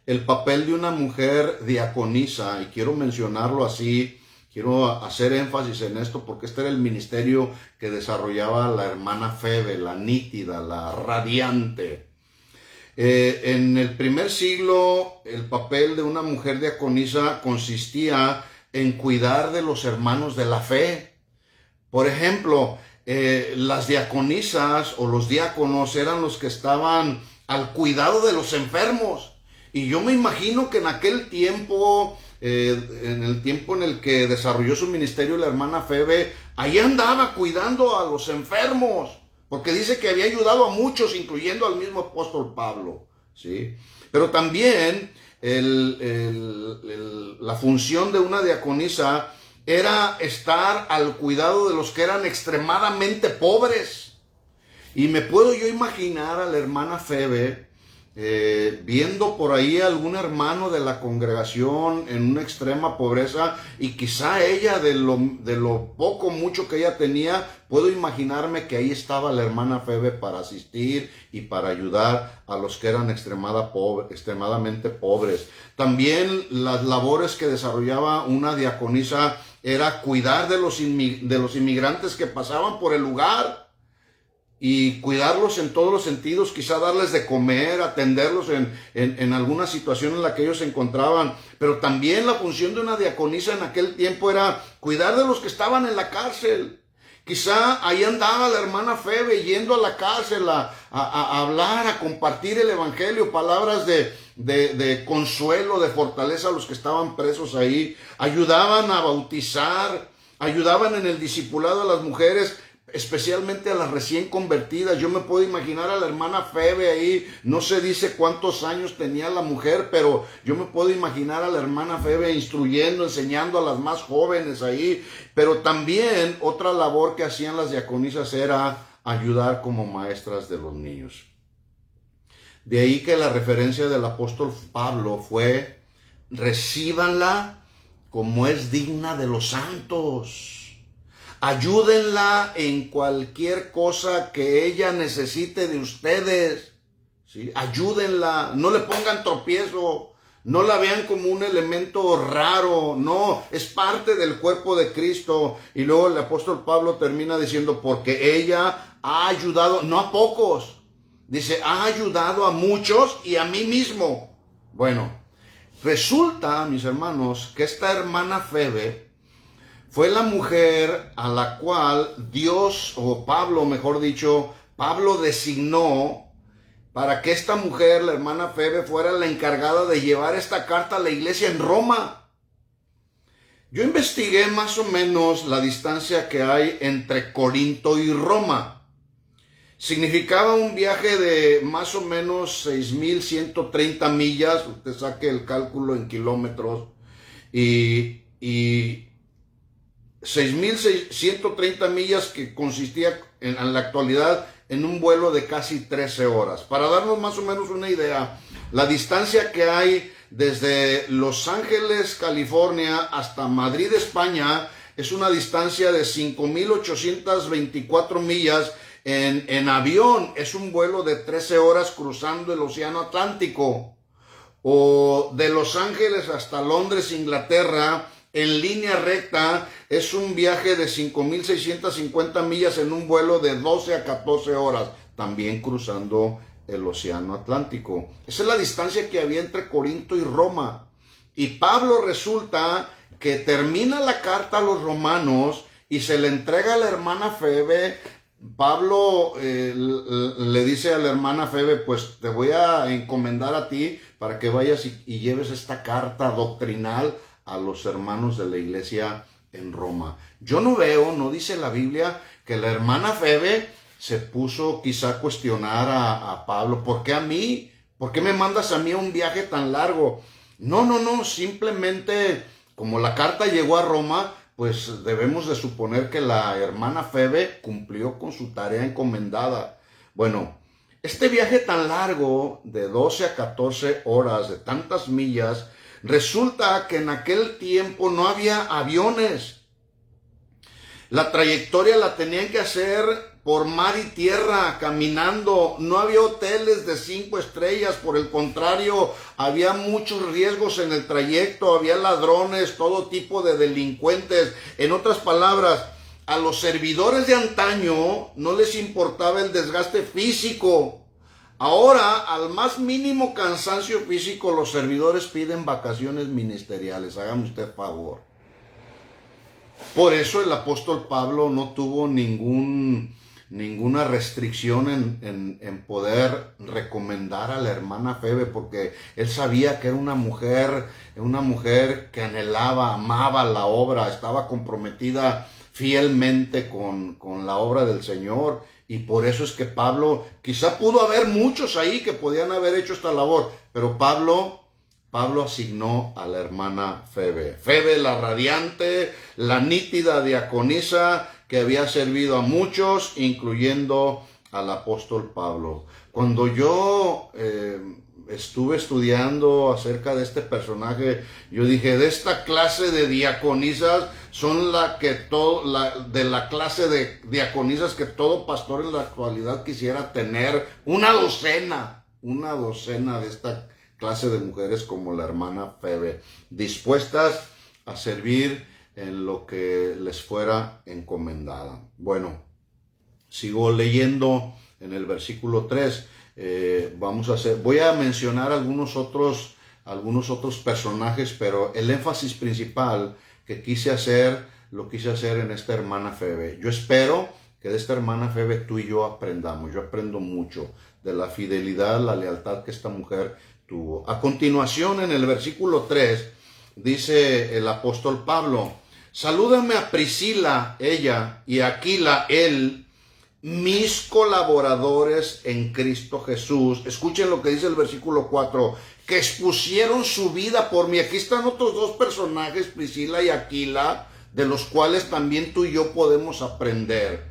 el papel de una mujer diaconisa, y quiero mencionarlo así, quiero hacer énfasis en esto porque este era el ministerio que desarrollaba la hermana Febe, la nítida, la radiante. En el primer siglo, el papel de una mujer diaconisa consistía en cuidar de los hermanos de la fe. Por ejemplo, las diaconisas o los diáconos eran los que estaban al cuidado de los enfermos. Y yo me imagino que en aquel tiempo, en el tiempo en el que desarrolló su ministerio la hermana Febe, ahí andaba cuidando a los enfermos, porque dice que había ayudado a muchos, incluyendo al mismo apóstol Pablo, ¿sí? Pero también la función de una diaconisa era estar al cuidado de los que eran extremadamente pobres. Y me puedo yo imaginar a la hermana Febe viendo por ahí a algún hermano de la congregación en una extrema pobreza, y quizá ella de lo poco mucho que ella tenía, puedo imaginarme que ahí estaba la hermana Febe para asistir y para ayudar a los que eran extremadamente pobres. También las labores que desarrollaba una diaconisa era cuidar de los inmigrantes que pasaban por el lugar y cuidarlos en todos los sentidos, quizá darles de comer, atenderlos en alguna situación en la que ellos se encontraban. Pero también la función de una diaconisa en aquel tiempo era cuidar de los que estaban en la cárcel. Quizá ahí andaba la hermana Febe yendo a la cárcel a hablar, a compartir el evangelio, palabras de consuelo, de fortaleza a los que estaban presos ahí. Ayudaban a bautizar, ayudaban en el discipulado a las mujeres, especialmente a las recién convertidas. Yo me puedo imaginar a la hermana Febe ahí, no se dice cuántos años tenía la mujer, pero yo me puedo imaginar a la hermana Febe instruyendo, enseñando a las más jóvenes ahí. Pero también otra labor que hacían las diaconisas era ayudar como maestras de los niños. De ahí que la referencia del apóstol Pablo fue: recíbanla como es digna de los santos. Ayúdenla en cualquier cosa que ella necesite de ustedes, ¿sí? Ayúdenla, no le pongan tropiezo, no la vean como un elemento raro, no, es parte del cuerpo de Cristo. Y luego el apóstol Pablo termina diciendo: porque ella ha ayudado, no a pocos, dice, ha ayudado a muchos y a mí mismo. Bueno, resulta, mis hermanos, que esta hermana Febe fue la mujer a la cual Dios, o Pablo, mejor dicho, Pablo designó para que esta mujer, la hermana Febe, fuera la encargada de llevar esta carta a la iglesia en Roma. Yo investigué más o menos la distancia que hay entre Corinto y Roma. Significaba un viaje de más o menos 6,130 millas, usted saque el cálculo en kilómetros, y 6,130 millas, que consistía en la actualidad en un vuelo de casi 13 horas. Para darnos más o menos una idea, la distancia que hay desde Los Ángeles, California, hasta Madrid, España, es una distancia de 5,824 millas. En avión es un vuelo de 13 horas cruzando el Océano Atlántico. O de Los Ángeles hasta Londres, Inglaterra, en línea recta, es un viaje de 5,650 millas en un vuelo de 12 a 14 horas, también cruzando el Océano Atlántico. Esa es la distancia que había entre Corinto y Roma. Y Pablo resulta que termina la carta a los romanos y se le entrega a la hermana Febe. Pablo le dice a la hermana Febe: pues te voy a encomendar a ti para que vayas y lleves esta carta doctrinal a los hermanos de la iglesia en Roma. Yo no veo, no dice la Biblia, que la hermana Febe se puso quizá a cuestionar a Pablo: ¿por qué a mí? ¿Por qué me mandas a mí a un viaje tan largo? No, simplemente como la carta llegó a Roma, pues debemos de suponer que la hermana Febe cumplió con su tarea encomendada. Bueno, este viaje tan largo de 12 a 14 horas, de tantas millas, resulta que en aquel tiempo no había aviones. La trayectoria la tenían que hacer por mar y tierra, caminando. No había hoteles de 5 estrellas, por el contrario, había muchos riesgos en el trayecto, había ladrones, todo tipo de delincuentes. En otras palabras, a los servidores de antaño no les importaba el desgaste físico. Ahora, al más mínimo cansancio físico, los servidores piden vacaciones ministeriales. Hágame usted favor. Por eso el apóstol Pablo no tuvo ninguna restricción en poder recomendar a la hermana Febe, porque él sabía que era una mujer que anhelaba, amaba la obra, estaba comprometida fielmente con la obra del Señor. Y por eso es que Pablo, quizá pudo haber muchos ahí que podían haber hecho esta labor, pero Pablo asignó a la hermana Febe. Febe, la radiante, la nítida diaconisa que había servido a muchos, incluyendo al apóstol Pablo. Cuando yo estuve estudiando acerca de este personaje, yo dije, de esta clase de diaconisas son de la clase de diaconisas que todo pastor en la actualidad quisiera tener, una docena de esta clase de mujeres como la hermana Febe, dispuestas a servir en lo que les fuera encomendada. Bueno, sigo leyendo en el versículo 3. Voy a mencionar algunos otros personajes, pero el énfasis principal que lo quise hacer en esta hermana Febe. Yo espero que de esta hermana Febe tú y yo aprendamos. Yo aprendo mucho de la fidelidad, la lealtad que esta mujer tuvo. A continuación, en el versículo 3, dice el apóstol Pablo, salúdame a Priscila, ella, y a Aquila, él, mis colaboradores en Cristo Jesús. Escuchen lo que dice el versículo 4, que expusieron su vida por mí. Aquí están otros dos personajes, Priscila y Aquila, de los cuales también tú y yo podemos aprender.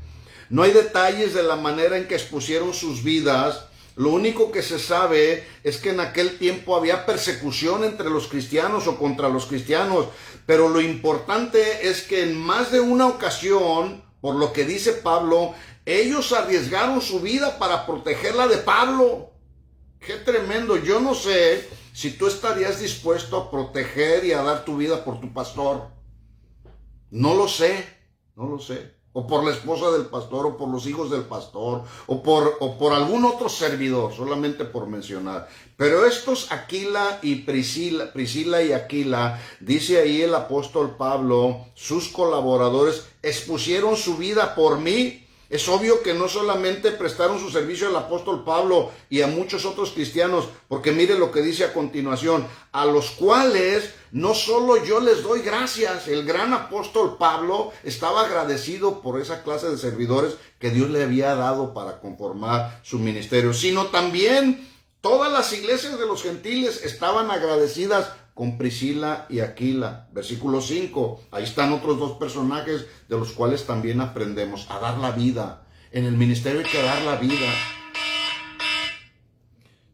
No hay detalles de la manera en que expusieron sus vidas. Lo único que se sabe es que en aquel tiempo había persecución entre los cristianos o contra los cristianos, pero lo importante es que en más de una ocasión, por lo que dice Pablo, ellos arriesgaron su vida para protegerla de Pablo. ¡Qué tremendo! Yo no sé si tú estarías dispuesto a proteger y a dar tu vida por tu pastor. No lo sé. O por la esposa del pastor, o por los hijos del pastor, o por algún otro servidor, solamente por mencionar. Pero estos Aquila y Priscila y Aquila, dice ahí el apóstol Pablo, sus colaboradores expusieron su vida por mí. Es obvio que no solamente prestaron su servicio al apóstol Pablo y a muchos otros cristianos, porque mire lo que dice a continuación, a los cuales no solo yo les doy gracias. El gran apóstol Pablo estaba agradecido por esa clase de servidores que Dios le había dado para conformar su ministerio, sino también todas las iglesias de los gentiles estaban agradecidas con Priscila y Aquila. Versículo 5, ahí están otros dos personajes de los cuales también aprendemos a dar la vida. En el ministerio hay que dar la vida.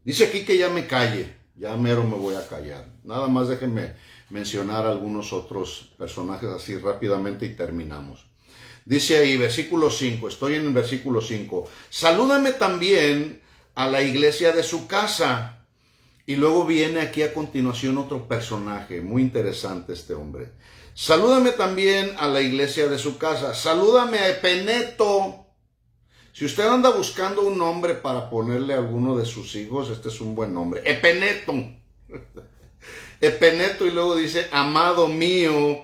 Dice aquí que ya me calle, ya mero me voy a callar. Nada más déjenme mencionar algunos otros personajes así rápidamente y terminamos. Dice ahí, versículo 5, estoy en el versículo 5. Salúdame también a la iglesia de su casa. Y luego viene aquí a continuación otro personaje, muy interesante este hombre. Salúdame también a la iglesia de su casa. Salúdame a Epeneto. Si usted anda buscando un nombre para ponerle a alguno de sus hijos, este es un buen nombre. Epeneto. Epeneto, y luego dice, amado mío,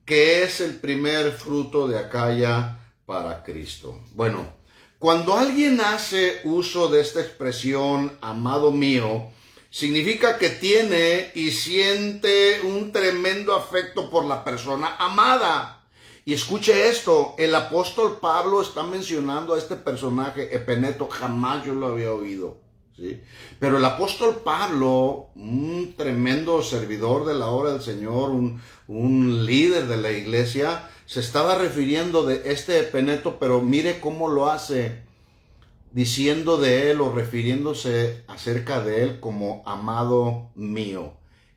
que es el primer fruto de Acaya para Cristo. Bueno, cuando alguien hace uso de esta expresión, amado mío, significa que tiene y siente un tremendo afecto por la persona amada. Y escuche esto, el apóstol Pablo está mencionando a este personaje, Epeneto, jamás yo lo había oído, ¿sí? Pero el apóstol Pablo, un tremendo servidor de la obra del Señor, un líder de la iglesia, se estaba refiriendo de este Epeneto, pero mire cómo lo hace, diciendo de él o refiriéndose acerca de él como amado mío,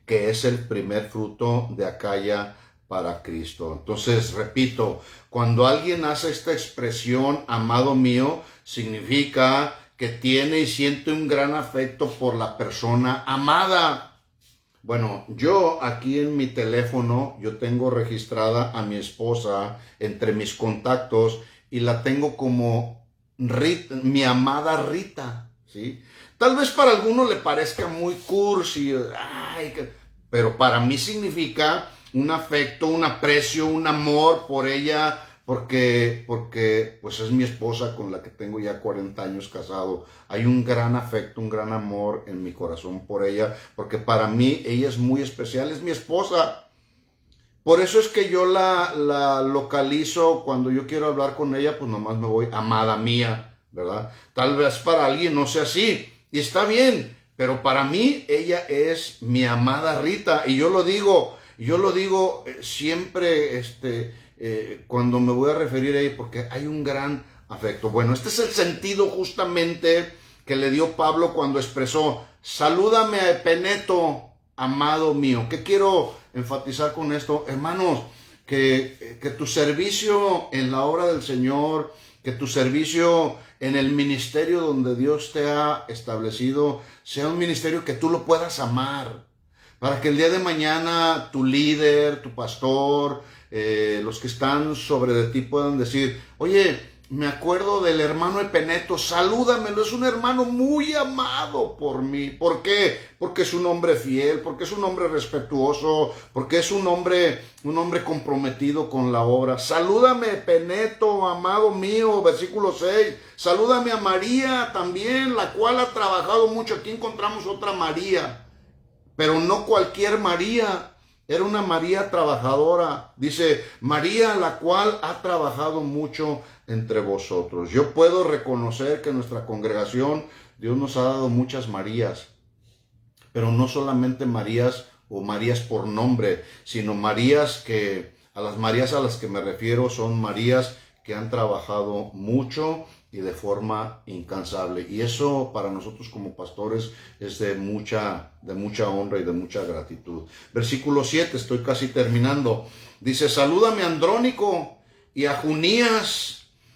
que es el primer fruto de Acaya para Cristo. Entonces, repito, cuando alguien hace esta expresión, amado mío, significa que tiene y siente un gran afecto por la persona amada. Bueno, yo aquí en mi teléfono, yo tengo registrada a mi esposa entre mis contactos y la tengo como Rita, mi amada Rita, ¿sí? Tal vez para algunos le parezca muy cursi, pero para mí significa un afecto, un aprecio, un amor por ella, porque pues es mi esposa con la que tengo ya 40 años casado. Hay un gran afecto, un gran amor en mi corazón por ella, porque para mí ella es muy especial, es mi esposa. Por eso es que yo la localizo cuando yo quiero hablar con ella, pues nomás me voy, amada mía, ¿verdad? Tal vez para alguien no sea así, y está bien, pero para mí ella es mi amada Rita, y yo lo digo siempre, cuando me voy a referir a ella, porque hay un gran afecto. Bueno, este es el sentido justamente que le dio Pablo cuando expresó, salúdame a Epeneto, amado mío. ¿Qué quiero enfatizar con esto? Hermanos, que tu servicio en la obra del Señor, que tu servicio en el ministerio donde Dios te ha establecido, sea un ministerio que tú lo puedas amar. Para que el día de mañana tu líder, tu pastor, los que están sobre de ti puedan decir, oye, me acuerdo del hermano Epeneto, salúdamelo, es un hermano muy amado por mí. ¿Por qué? Porque es un hombre fiel, porque es un hombre respetuoso, porque es un hombre comprometido con la obra. Salúdame, Epeneto, amado mío, versículo 6. Salúdame a María también, la cual ha trabajado mucho. Aquí encontramos otra María, pero no cualquier María. Era una María trabajadora. Dice, María, la cual ha trabajado mucho entre vosotros. Yo puedo reconocer que en nuestra congregación Dios nos ha dado muchas Marías, pero no solamente Marías o Marías por nombre, sino Marías a las que me refiero son Marías que han trabajado mucho y de forma incansable. Y eso para nosotros como pastores es de mucha honra y de mucha gratitud. Versículo 7, estoy casi terminando. Dice, salúdame a Andrónico y a Junías,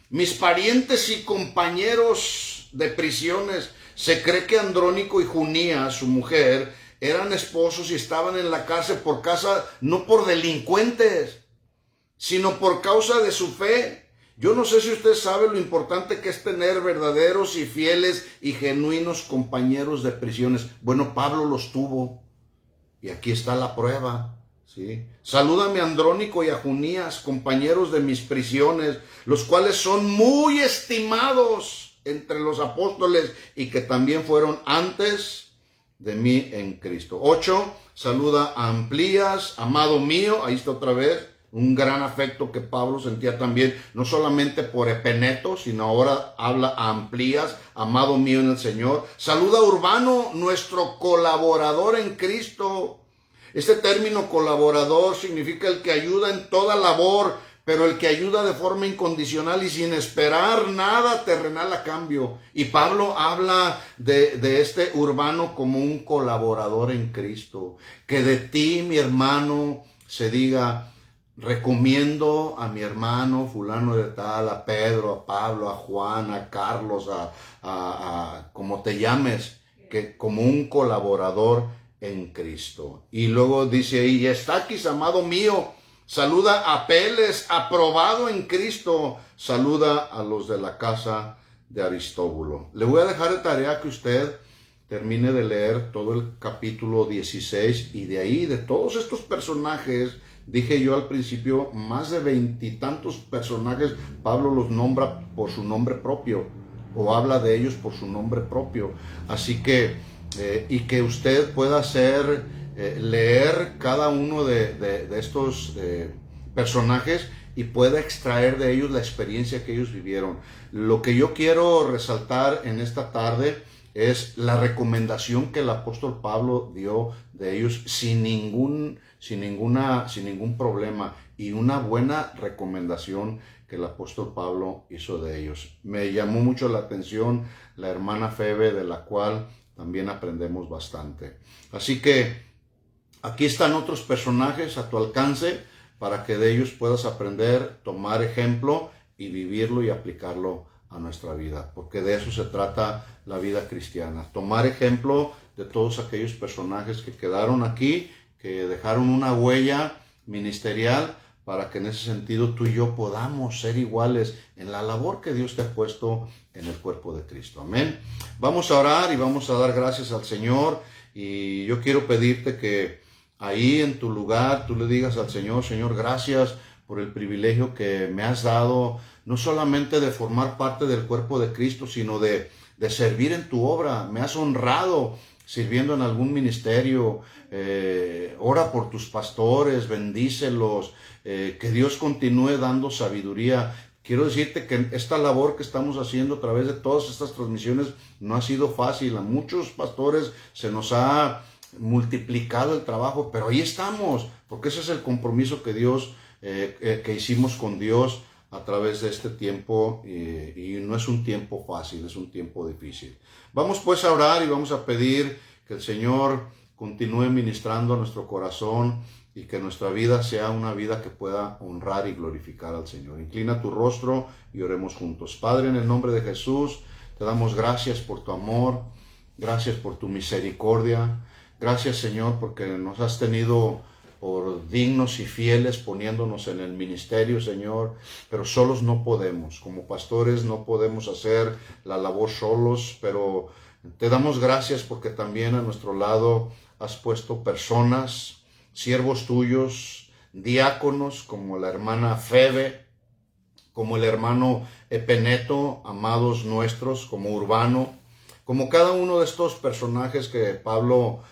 mis parientes y compañeros de prisiones. Se cree que Andrónico y Junías, su mujer, eran esposos y estaban en la cárcel por causa, no por delincuentes, sino por causa de su fe. Yo no sé si usted sabe lo importante que es tener verdaderos y fieles y genuinos compañeros de prisiones. Bueno, Pablo los tuvo y aquí está la prueba, ¿sí? Salúdame a Andrónico y a Junías, compañeros de mis prisiones, los cuales son muy estimados entre los apóstoles y que también fueron antes de mí en Cristo. 8, saluda a Amplías, amado mío, ahí está otra vez. Un gran afecto que Pablo sentía también, no solamente por Epeneto, sino ahora habla a Amplías, amado mío en el Señor. Saluda a Urbano, nuestro colaborador en Cristo. Este término colaborador significa el que ayuda en toda labor, pero el que ayuda de forma incondicional y sin esperar nada terrenal a cambio. Y Pablo habla de este Urbano como un colaborador en Cristo. Que de ti, mi hermano, se diga, recomiendo a mi hermano fulano de tal, a Pedro, a Pablo, a Juan, a Carlos, a como te llames, que como un colaborador en Cristo. Y luego dice ahí, Estaquis, amado mío, saluda a Apeles, aprobado en Cristo, saluda a los de la casa de Aristóbulo. Le voy a dejar de tarea que usted termine de leer todo el capítulo 16 y de ahí, de todos estos personajes, dije yo al principio, más de 20 y tantos personajes, Pablo los nombra por su nombre propio o habla de ellos por su nombre propio. Así que, y que usted pueda leer cada uno de estos personajes y pueda extraer de ellos la experiencia que ellos vivieron. Lo que yo quiero resaltar en esta tarde es la recomendación que el apóstol Pablo dio de ellos sin ningún problema, y una buena recomendación que el apóstol Pablo hizo de ellos. Me llamó mucho la atención la hermana Febe, de la cual también aprendemos bastante. Así que aquí están otros personajes a tu alcance para que de ellos puedas aprender, tomar ejemplo y vivirlo y aplicarlo a nuestra vida, porque de eso se trata la vida cristiana, tomar ejemplo de todos aquellos personajes que quedaron aquí, que dejaron una huella ministerial para que en ese sentido tú y yo podamos ser iguales en la labor que Dios te ha puesto en el cuerpo de Cristo. Amén. Vamos a orar y vamos a dar gracias al Señor, y yo quiero pedirte que ahí en tu lugar tú le digas al Señor: Señor, gracias por el privilegio que me has dado, no solamente de formar parte del cuerpo de Cristo, sino de servir en tu obra. Me has honrado sirviendo en algún ministerio. Ora por tus pastores, bendícelos, que Dios continúe dando sabiduría. Quiero decirte que esta labor que estamos haciendo a través de todas estas transmisiones no ha sido fácil. A muchos pastores se nos ha multiplicado el trabajo, pero ahí estamos, porque ese es el compromiso que Dios, que hicimos con Dios a través de este tiempo, y no es un tiempo fácil, es un tiempo difícil. Vamos pues a orar y vamos a pedir que el Señor continúe ministrando a nuestro corazón y que nuestra vida sea una vida que pueda honrar y glorificar al Señor. Inclina tu rostro y oremos juntos. Padre, en el nombre de Jesús, te damos gracias por tu amor, gracias por tu misericordia, gracias, Señor, porque nos has tenido por dignos y fieles poniéndonos en el ministerio, Señor, pero solos no podemos. Como pastores no podemos hacer la labor solos, pero te damos gracias porque también a nuestro lado has puesto personas, siervos tuyos, diáconos como la hermana Febe, como el hermano Epeneto, amados nuestros, como Urbano, como cada uno de estos personajes que Pablo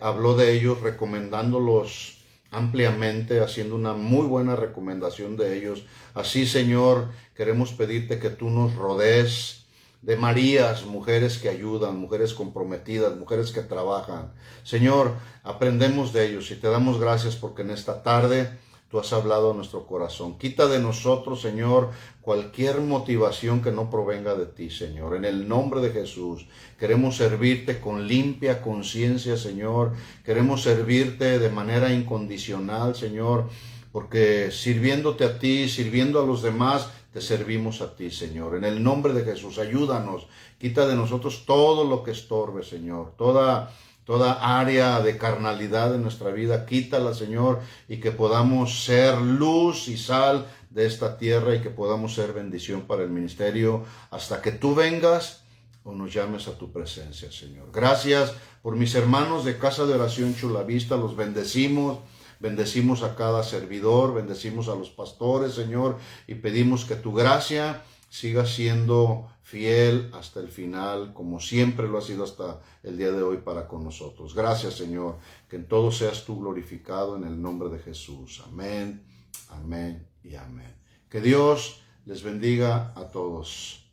habló de ellos, recomendándolos ampliamente, haciendo una muy buena recomendación de ellos. Así, Señor, queremos pedirte que tú nos rodees de Marías, mujeres que ayudan, mujeres comprometidas, mujeres que trabajan. Señor, aprendemos de ellos y te damos gracias porque en esta tarde tú has hablado a nuestro corazón. Quita de nosotros, Señor, cualquier motivación que no provenga de ti, Señor. En el nombre de Jesús, queremos servirte con limpia conciencia, Señor. Queremos servirte de manera incondicional, Señor, porque sirviéndote a ti, sirviendo a los demás, te servimos a ti, Señor. En el nombre de Jesús, ayúdanos. Quita de nosotros todo lo que estorbe, Señor. Toda área de carnalidad en nuestra vida, quítala, Señor, y que podamos ser luz y sal de esta tierra y que podamos ser bendición para el ministerio hasta que tú vengas o nos llames a tu presencia, Señor. Gracias por mis hermanos de Casa de Oración Chula Vista, los bendecimos. Bendecimos a cada servidor, bendecimos a los pastores, Señor, y pedimos que tu gracia siga siendo fiel hasta el final, como siempre lo ha sido hasta el día de hoy para con nosotros. Gracias, Señor, que en todo seas tú glorificado en el nombre de Jesús. Amén, amén y amén. Que Dios les bendiga a todos.